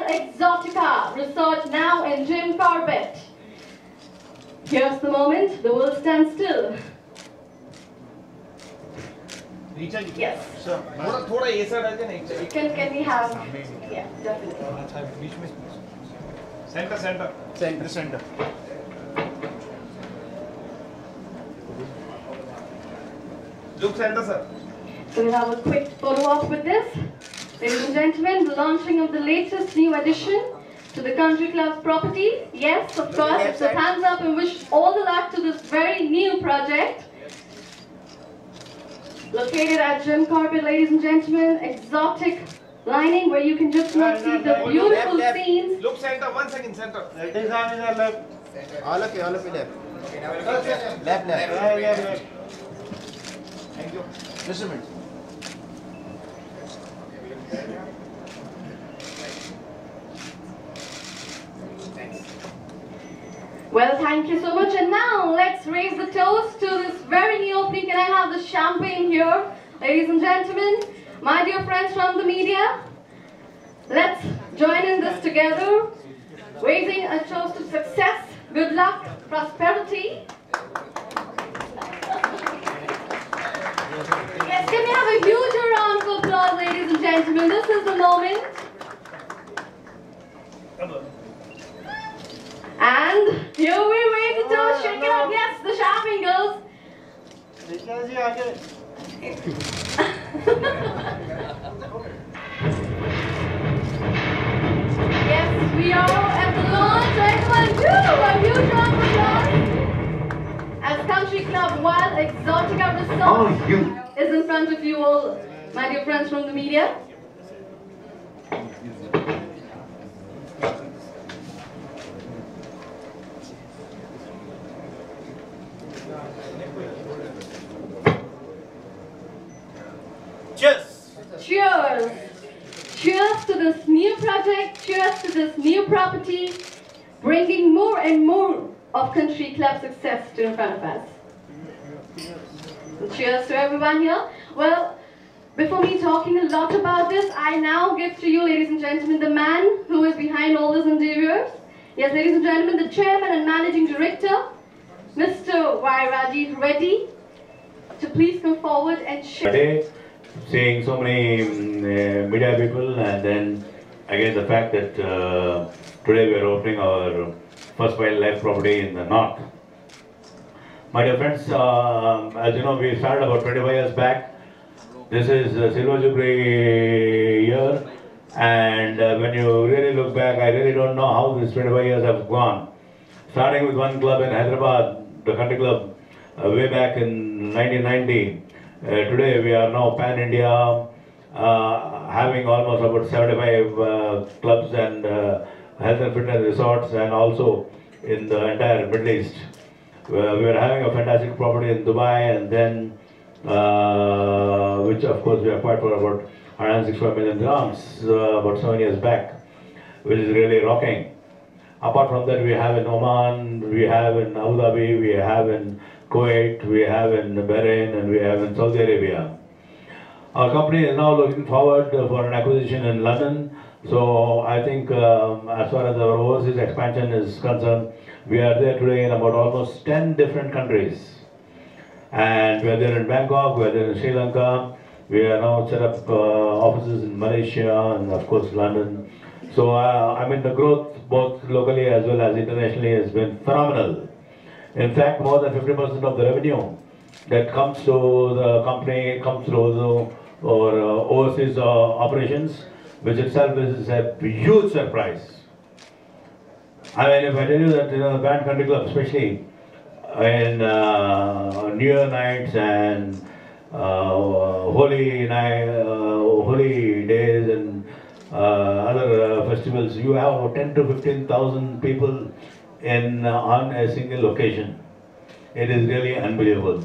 Wild Exotica Resort now in Jim Corbett. Here's the moment, the world stands still. Yes. Can we have? Yeah, definitely. Center. Look center, sir. So we'll have a quick follow-up with this. Ladies and gentlemen, the launching of the latest new addition to the Country Club's property. Yes, of course, it's a thumbs up and wish all the luck to this very new project. Located at Jim Corbett, ladies and gentlemen, exotic lining where you can just not see the beautiful scenes. Look center, 1 second, center. All of you left. Left. Thank you. Just a minute. Well, thank you so much. And now let's raise the toast to this very new opening. Can I have the champagne here? Ladies and gentlemen, my dear friends from the media, let's join in this together, raising a toast of success, good luck, prosperity. Yes, can we have a huge round of applause, ladies and gentlemen? This is the moment. And here we wait the toast, shake it up. Yes, the champagne girls. Yes, we are at the launch. Everyone, a huge round of applause. As Country Club Wild Exotica Resort is in front of you all, my dear friends from the media. Cheers! Cheers to this new project, cheers to this new property, bringing more and more of Country Club success to in front of us. So cheers to everyone here. Well, before me talking a lot about this, I now give to you, ladies and gentlemen, the man who is behind all these endeavors. Yes, ladies and gentlemen, the chairman and managing director, Mr. Y. Rajiv Reddy, to please come forward and share. Seeing so many media people, and then again the fact that today we are opening our first wildlife property in the north. My dear friends, as you know, we started about 25 years back. This is Silver Jubilee year, and when you really look back, I really don't know how these 25 years have gone. Starting with one club in Hyderabad, the Country Club, way back in 1990. Today we are now pan-India, having almost about 75 clubs and health and fitness resorts, and also in the entire Middle East. We are having a fantastic property in Dubai, and then which of course we acquired for about 165 million dirhams about 7 years back, which is really rocking. Apart from that, we have in Oman, we have in Abu Dhabi, we have in Kuwait, we have in Bahrain, and we have in Saudi Arabia. Our company is now looking forward for an acquisition in London. So I think as far as our overseas expansion is concerned, we are there today in about almost 10 different countries. And we are there in Bangkok, we are there in Sri Lanka, we are now set up offices in Malaysia and of course London. So I mean the growth both locally as well as internationally has been phenomenal. In fact, more than 50% of the revenue that comes to the company comes through our overseas operations, which itself is a huge surprise. I mean, if I tell you that the Band Country Club, especially in New Year nights and holy days and other festivals, you have about 10 to 15,000 people on a single location. It is really unbelievable.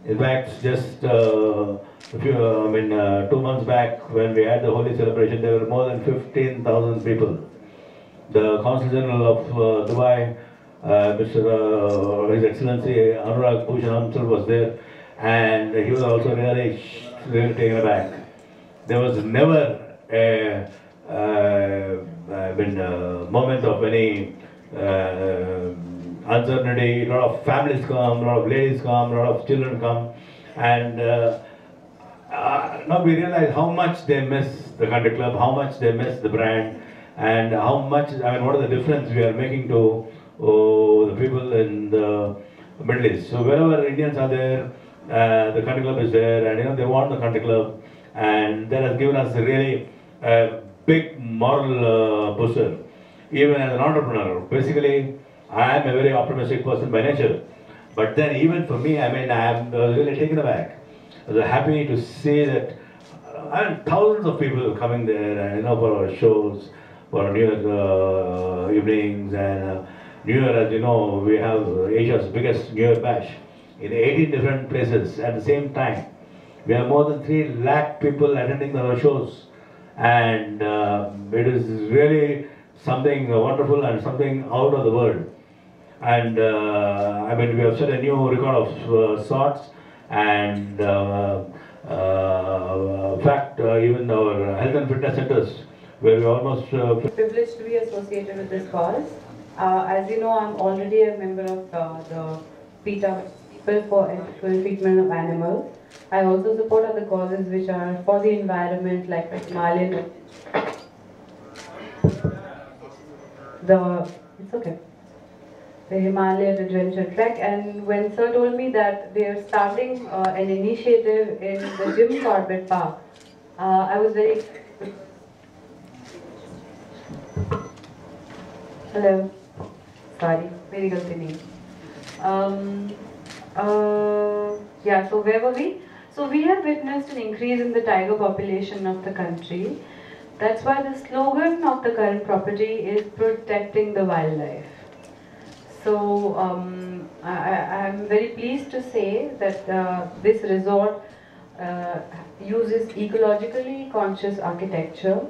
In fact, just 2 months back when we had the Holi celebration, there were more than 15,000 people. The Consul General of Dubai, His Excellency Anurag Bhushan Hamsal was there, and he was also really taken aback. There was never a moments of any uncertainty, a lot of families come, a lot of ladies come, a lot of children come, and now we realize how much they miss the country club, how much they miss the brand, and how much, what is the difference we are making to the people in the Middle East. So wherever Indians are there, the country club is there, and they want the country club, and that has given us a really big moral booster. Even as an entrepreneur, basically, I am a very optimistic person by nature. But then, even for me, I am really taken aback. I was happy to see that thousands of people coming there, and for our shows, for our New Year evenings, and New Year, as you know, we have Asia's biggest New Year bash in 18 different places at the same time. We have more than 3 lakh people attending our shows, and it is really something wonderful and something out of the world. And we have set a new record of sorts, and in fact, even our health and fitness centers, where we almost privileged to be associated with this cause. As you know, I'm already a member of the PETA, People for Ethical Treatment of Animals. I also support other causes which are for the environment, like the Himalayan. The Himalayan Adventure Trek. And when Sir told me that they are starting an initiative in the Jim Corbett Park, I was very. Hello. Sorry, very galti nahi. Yeah, so where were we? So we have witnessed an increase in the tiger population of the country. That's why the slogan of the current property is protecting the wildlife. So I'm very pleased to say that this resort uses ecologically conscious architecture,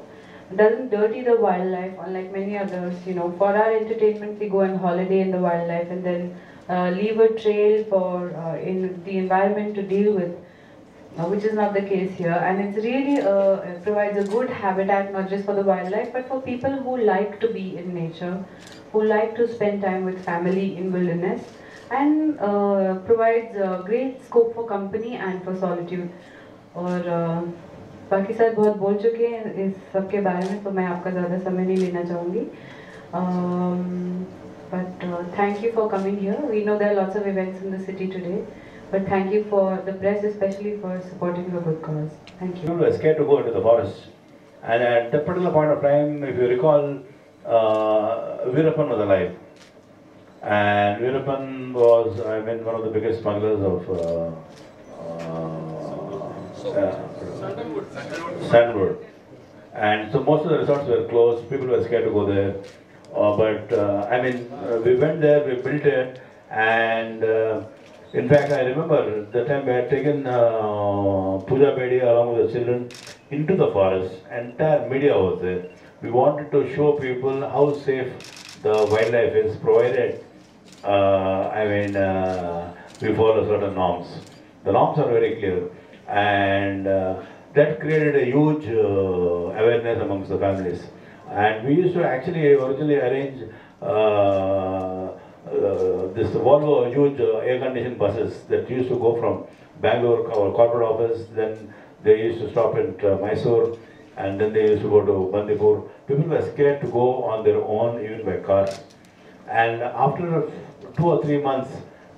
doesn't dirty the wildlife unlike many others. For our entertainment, we go on holiday in the wildlife and then leave a trail for in the environment to deal with, which is not the case here. And it's really provides a good habitat not just for the wildlife but for people who like to be in nature, who like to spend time with family in wilderness, and provides a great scope for company and for solitude. और बाकी sir बहुत बोल चुके हैं इस सब के बारे में, तो मैं आपका ज़्यादा समय नहीं लेना चाहूँगी. But thank you for coming here. We know there are lots of events in the city today, but thank you for the press, especially for supporting a good cause. Thank you. People were scared to go into the forest, and at that particular point of time, if you recall, Veerappan was alive, and Veerappan was, one of the biggest smugglers of sandalwood, and so most of the resorts were closed. People were scared to go there, but we went there, we built it, and in fact, I remember the time we had taken Pooja Bedi along with the children into the forest. Entire media was there. We wanted to show people how safe the wildlife is, provided we follow certain norms. The norms are very clear, and that created a huge awareness amongst the families. And we used to actually originally arrange this Volvo huge air-conditioned buses that used to go from Bangalore, our corporate office, then they used to stop at Mysore, and then they used to go to Bandipur. People were scared to go on their own, even by cars. And after 2 or 3 months,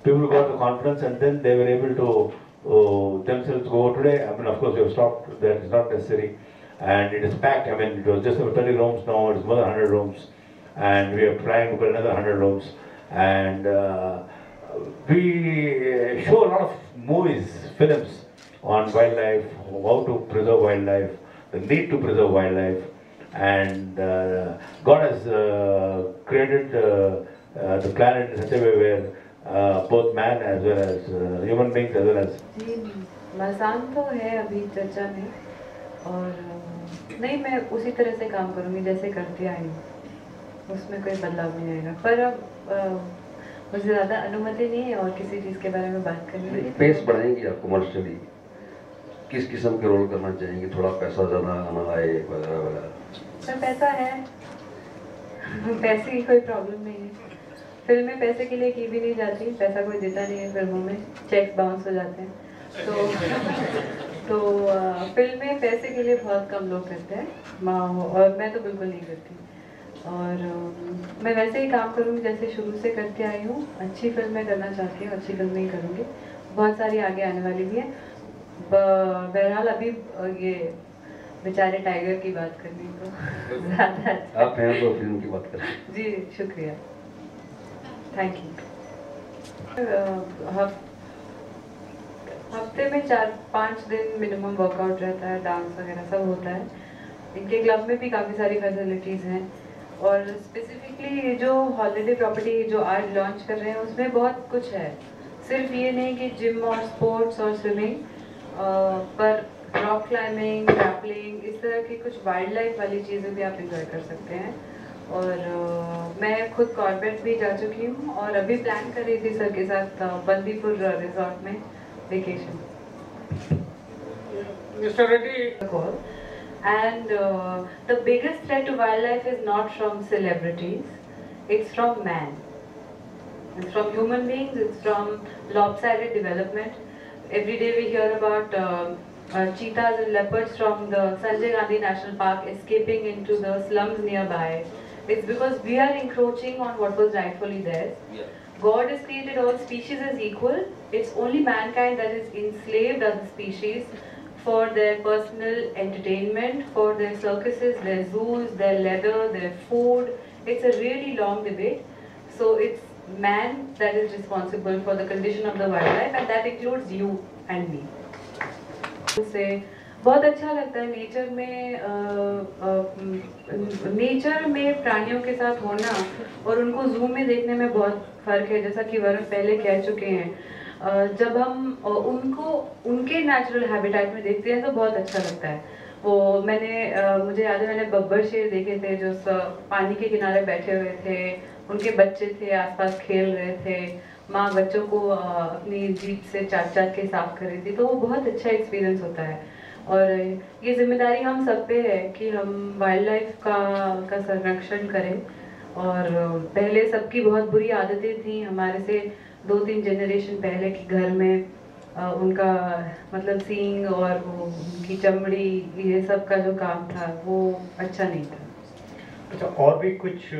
people got the confidence, and then they were able to themselves go. Today, of course, we have stopped that, it's not necessary. And it is packed. It was just over 30 rooms, now it's more than 100 rooms. And we are trying to put another 100 rooms. And we show a lot of movies, films on wildlife, how to preserve wildlife, the need to preserve wildlife. And God has created the planet in such a way where both man as well as human beings as well as. मसान तो है अभी चर्चा में, और नहीं, मैं उसी तरह से काम करूँगी जैसे करती आई हूँ, उसमें कोई बदलाव नहीं आएगा. पर अब मुझे ज़्यादा अनुमति नहीं है और किसी चीज़ के बारे में बात करने की. पेस बढ़ाएंगी आप कमर्शियली, किस किस्म के रोल करना चाहेंगे, थोड़ा पैसा ज़्यादा आना आए वगैरह वगैरह? सर पैसा है, पैसे की कोई प्रॉब्लम नहीं है। फिल्में पैसे के लिए की भी नहीं जाती, पैसा कोई देता नहीं है फिल्मों में, चेक्स बाउंस हो जाते हैं। तो फिल्में पैसे के लिए बहुत कम लोग करते हैं, और मैं तो बिल्कुल नहीं करती। और मैं वैसे ही काम करूँगी जैसे शुरू से करते आई हूँ। अच्छी फिल्में करना चाहती हूँ, अच्छी फिल्में ही करूँगी, बहुत सारी आगे आने वाली भी है। बहरहाल अभी ये बेचारे टाइगर की बात करनी तो ज़्यादा अच्छा। आप हैं तो फिल्म की बात करें। जी शुक्रिया, थैंक यू। हफ्ते में 4-5 दिन मिनिमम वर्कआउट रहता है, डांस वगैरह सब होता है। इनके क्लब में भी काफ़ी सारी फैसिलिटीज़ हैं, और स्पेसिफिकली जो हॉलिडे प्रॉपर्टी जो आज लॉन्च कर रहे हैं उसमें बहुत कुछ है। सिर्फ ये नहीं कि जिम और स्पोर्ट्स और स्विमिंग, पर रॉक क्लाइंबिंग, रैपलिंग, इस तरह की कुछ वाइल्ड लाइफ वाली चीज़ें भी आप इंजॉय कर सकते हैं। और मैं खुद कॉर्बेट भी जा चुकी हूँ, और अभी प्लान कर रही थी सर के साथ बंदीपुर रिजॉर्ट में vacation. Mr. Reddy. And the biggest threat to wildlife is not from celebrities, it's from man. It's from human beings, it's from lopsided development. Every day we hear about cheetahs and leopards from the Sanjay Gandhi National Park escaping into the slums nearby. It's because we are encroaching on what was rightfully theirs. God has created all species as equal. It's only mankind that is enslaved other species for their personal entertainment, for their circuses, their zoos, their leather, their food. It's a really long debate. So it's man that is responsible for the condition of the wildlife, and that includes you and me. से बहुत अच्छा लगता है nature में प्राणियों के साथ होना, और उनको जू में देखने में बहुत फर्क है। जैसा कि वरुण पहले कह चुके हैं, जब हम उनको उनके नेचुरल हैबिटेट में देखते हैं तो बहुत अच्छा लगता है। मुझे याद है मैंने बब्बर शेर देखे थे जो पानी के किनारे बैठे हुए थे, उनके बच्चे थे आसपास खेल रहे थे, माँ बच्चों को अपनी जीभ से चाट के साफ कर रही थी, तो वो बहुत अच्छा एक्सपीरियंस होता है। और ये जिम्मेदारी हम सब पे है कि हम वाइल्ड लाइफ का संरक्षण करें। और पहले सबकी बहुत बुरी आदतें थी हमारे से 2-3 जनरेशन पहले की, घर में उनका मतलब सींग और वो उनकी चमड़ी, ये सब का जो काम था वो अच्छा नहीं था। अच्छा, और भी कुछ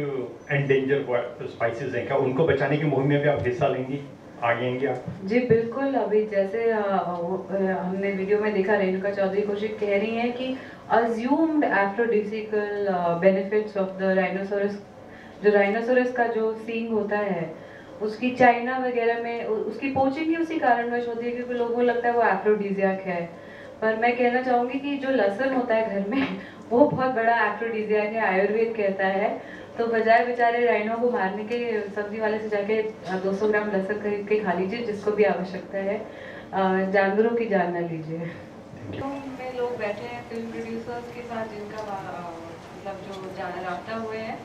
एंडेंजर स्पाइसेस हैं क्या? उनको बचाने की मुहिम में भी आप हिस्सा लेंगी, आगे आएंगे आप? जी बिल्कुल। अभी जैसे हमने वीडियो में देखा, रेणुका चौधरी कौशिक कह रही हैं कि assumed aphrodisiacal benefits of the rhinoceros, जो राइनोसोरस का जो सींग होता है उसकी चाइना वगैरह में उसकी पोचिंग ही उसी कारणवश होती है क्योंकि लोगों को लगता है वो एफ्रोडीजियाक है। पर मैं कहना चाहूँगी कि जो लहसुन होता है घर में वो बहुत बड़ा एफ्रोडीजियाक है, आयुर्वेद कहता है। तो बजाय बेचारे राइनो को मारने के सब्जी वाले से जाके 200 ग्राम लहसुन खरीद के खा लीजिए, जिसको भी आवश्यकता है, जानवरों की जान न लीजिए। तो में लोग बैठे हैं फिल्म प्रोड्यूसर्स के साथ जिनका मतलब जो राब्ता हुए हैं,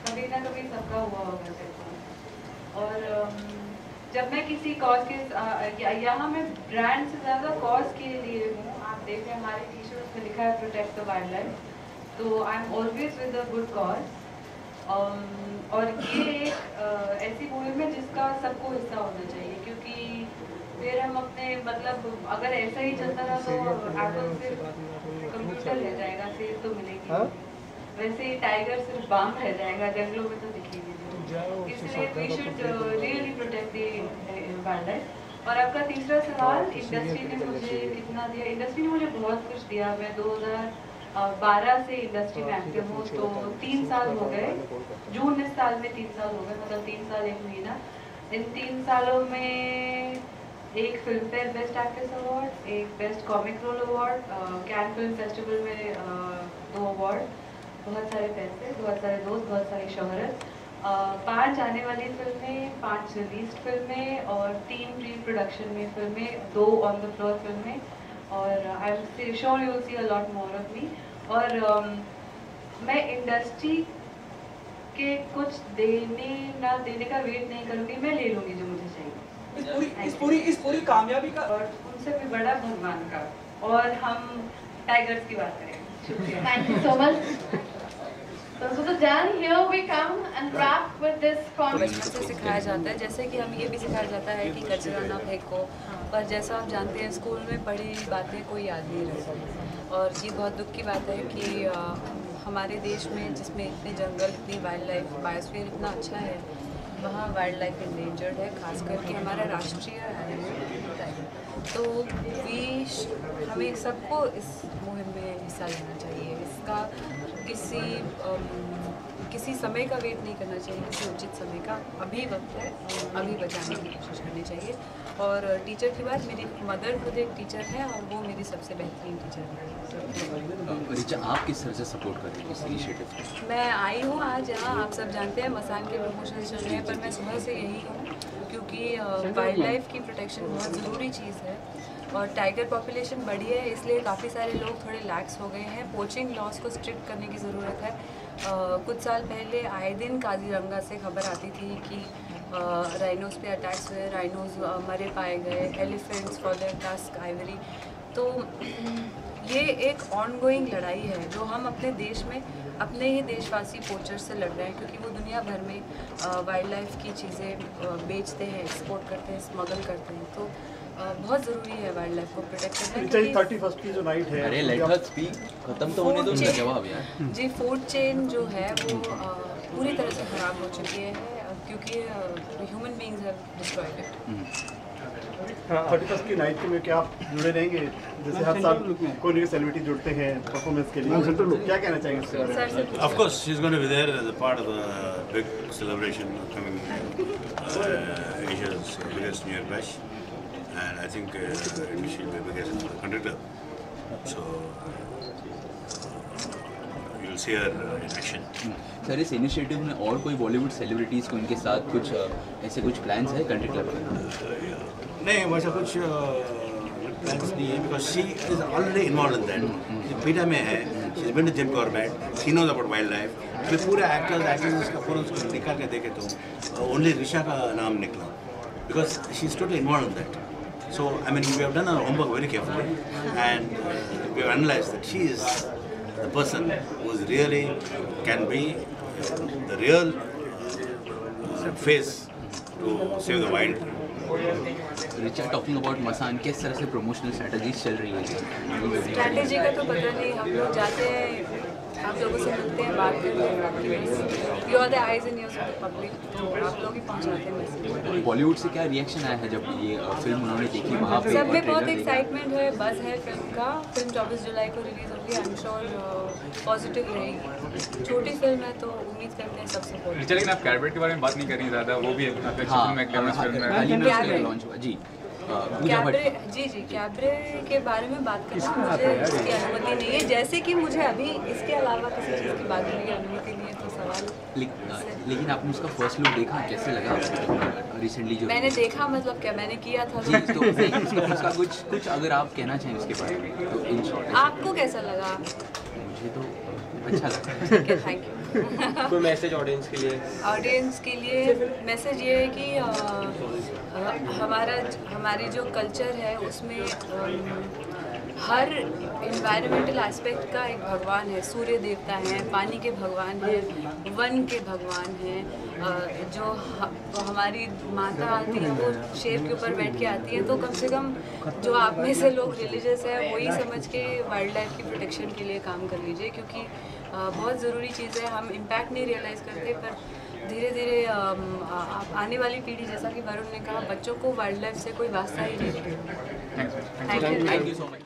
कभी ना कभी सबका हुआ होगा। और जब मैं किसी कॉज के यहाँ मैं ब्रांड से ज़्यादा कॉज के लिए हूँ। आप देख रहे हैं हमारे टी शर्ट में लिखा है प्रोटेक्ट द वाइल्ड लाइफ, तो I am always with a good cause. और ये एक ऐसी मुहिम है जिसका सबको हिस्सा होना चाहिए, क्योंकि फिर हम अपने मतलब अगर ऐसा ही चलता रहा तो एप्पल सिर्फ कंप्यूटर रह जाएगा, सेब तो मिलेगी, वैसे ही टाइगर सिर्फ बाम रह जाएगा, जंगलों में तो दिखेगी। इसलिए we should really protect the wildlife. और आपका तीसरा सवाल, इंडस्ट्री ने मुझे कितना दिया? इंडस्ट्री ने मुझे बहुत कुछ दिया। मैं 2012 से इंडस्ट्री में एक्टिव हूँ, तो 3 साल हो गए। जून इस साल में 3 साल हो गए, मतलब 3 साल 1 महीना। इन 3 सालों में एक Filmfare best actress award, एक best comic role award, Cannes film festival में 2 अवार्ड, बहुत सारे पैसे, बहुत सारे दोस्त, बहुत सारी शोहरत, 5 आने वाली फिल्में, 5 रिलीज्ड फिल्में और 3 प्री प्रोडक्शन में फिल्में, 2 ऑन द फ्लोर फिल्में। और I am sure you will see a lot more of me. और मैं इंडस्ट्री के कुछ देने ना देने का वेट नहीं करूँगी, मैं ले लूँगी जो मुझे चाहिए। इस पूरी कामयाबी का और उनसे भी बड़ा भगवान का। और हम टाइगर्स की बात करेंगे। शुक्रिया, thank you so much. So then here we come and wrap with this बचपन से सिखाया जाता है, जैसे कि हमें ये भी सिखाया जाता है कि कचरा ना फेंको, पर जैसा आप जानते हैं स्कूल में पढ़ी बातें कोई याद नहीं रखता। और ये बहुत दुख की बात है कि हमारे देश में जिसमें इतने जंगल, इतनी वाइल्ड लाइफ, बायोस्फीयर इतना अच्छा है, वहाँ वाइल्ड लाइफ इंडेंजर्ड है, खास करके हमारा राष्ट्रीय एनिमल टाइगर। तो हमें सबको इस मुहिम में हिस्सा लेना चाहिए। इसका किसी समय का वेट नहीं करना चाहिए, किसी उचित समय का अभी वक्त है, अभी बचाने की कोशिश करनी चाहिए। और टीचर की बात, मेरी मदर खुद एक टीचर है और वो मेरी सबसे बेहतरीन टीचर है। रिचा, आप किस तरह से सपोर्ट कर रही हैं इस इनिशिएटिव को? मैं आई हूँ आज यहाँ, आप सब जानते हैं मसान के प्रमोशन चल रहे हैं, पर मैं सुबह से यही हूँ क्योंकि वाइल्ड लाइफ की प्रोटेक्शन बहुत ज़रूरी चीज़ है। और टाइगर पॉपुलेशन बढ़ी है, इसलिए काफ़ी सारे लोग थोड़े लैक्स हो गए हैं। पोचिंग लॉस को स्ट्रिक्ट करने की ज़रूरत है। कुछ साल पहले आए दिन काजीरंगा से खबर आती थी कि राइनोज़ पे अटैक्स हुए, राइनोज़ मरे पाए गए, elephants for their tusk, Ivory. तो ये एक ऑनगोइंग लड़ाई है जो हम अपने देश में अपने ही देशवासी पोचर्स से लड़ रहे हैं, क्योंकि वो दुनिया भर में वाइल्ड लाइफ की चीज़ें बेचते हैं, एक्सपोर्ट करते हैं, स्मगल करते हैं। तो बहुत ज़रूरी है वाइल्ड लाइफ को प्रोटेक्ट करना। 31 की जो नाइट है, अरे लेट अस स्पीक, खत्म तो होने दो उनका जवाब यार। जी, फूड चेन जो है वो पूरी तरह से ख़राब हो चुकी है क्योंकि human beings have destroyed it. 31 की नाइट में क्या आप जुड़े रहेंगे? जैसे हर साल कोई ना सेलिब्रिटी जुड़ते हैं परफॉर्मेंस के लिए, क्या कहना चाहेंगे इसके बारे में? Of course, she's going to be there as a part of the big celebration coming Asia's biggest New Year bash, and I think she'll be biggest in the country club. So you'll see her in action. Sir, इस initiative में और कोई Bollywood celebrities को इनके साथ कुछ ऐसे कुछ प्लान्स है कंट्री क्लब में? नहीं, वैसा कुछ प्लान्स नहीं है, because she is already involve in that. PETA में है, she is been to Jim Corbett, she knows about wildlife. फिर पूरे एक्टर्स एक्ट्रेसेस का पूरा उसको निकाल के देखे तो ओनली रिशा का नाम निकला, because she is totally involve in that. So I mean, we have done our homework very carefully, and we have analyzed that she is the person who is really can be the real face to save the wild. Richa, talking about Masaan, किस तरह से promotional strategies चल रही है? Strategy का तो पता नहीं, हम लोग जाते हैं, आप लोगों से मिलते हैं, बात करते हैं, you are the eyes and ears of the public, तो आप लोग ही पहुंचाते हैं मैसेज। बॉलीवुड से क्या रिएक्शन आया है जब ये फिल्म उन्होंने देखी? वहाँ पे सब में बहुत एक्साइटमेंट है, बज़ है फिल्म का। फिल्म 24 जुलाई को रिलीज़ होगी, आई एम श्योर पॉजिटिव रहेगी। छोटी फिल्म है तो उम्मीद करते हैं सब सपोर्ट। लेकिन आप कैरबेट के बारे में बात नहीं कर रही ज़्यादा, वो भी लॉन्च हुआ जी। कैबरे के बारे में बात करना मुझे इसकी अनुमति नहीं है, जैसे कि मुझे अभी इसके अलावा किसी चीज़ की बात करने की अनुमति नहीं है। तो सवाल लेकिन आपने उसका फर्स्ट लुक देखा, कैसे लगा रिसेंटली? जो मैंने देखा मतलब क्या मैंने किया था जी, तो उसका कुछ अगर आप कहना चाहें उसके बारे में तो इन शॉर्ट आपको कैसा लगा? मुझे तो अच्छा लगा। ठीक है, थैंक यू। कोई मैसेज ऑडियंस के लिए? ऑडियंस के लिए मैसेज ये है कि हमारी जो कल्चर है उसमें हर इन्वायरमेंटल एस्पेक्ट का एक भगवान है। सूर्य देवता हैं, पानी के भगवान हैं, वन के भगवान हैं। जो हमारी माता आती है वो शेर के ऊपर बैठ के आती है, तो कम से कम जो आप में से लोग रिलीजियस है वही समझ के वाइल्ड लाइफ की प्रोटेक्शन के लिए काम कर लीजिए, क्योंकि बहुत ज़रूरी चीज़ है। हम इम्पैक्ट नहीं रियलाइज़ करते, पर धीरे धीरे आने वाली पीढ़ी, जैसा कि वरुण ने कहा, बच्चों को वाइल्ड लाइफ से कोई वास्ता ही नहीं रहेगा। Thank you so much.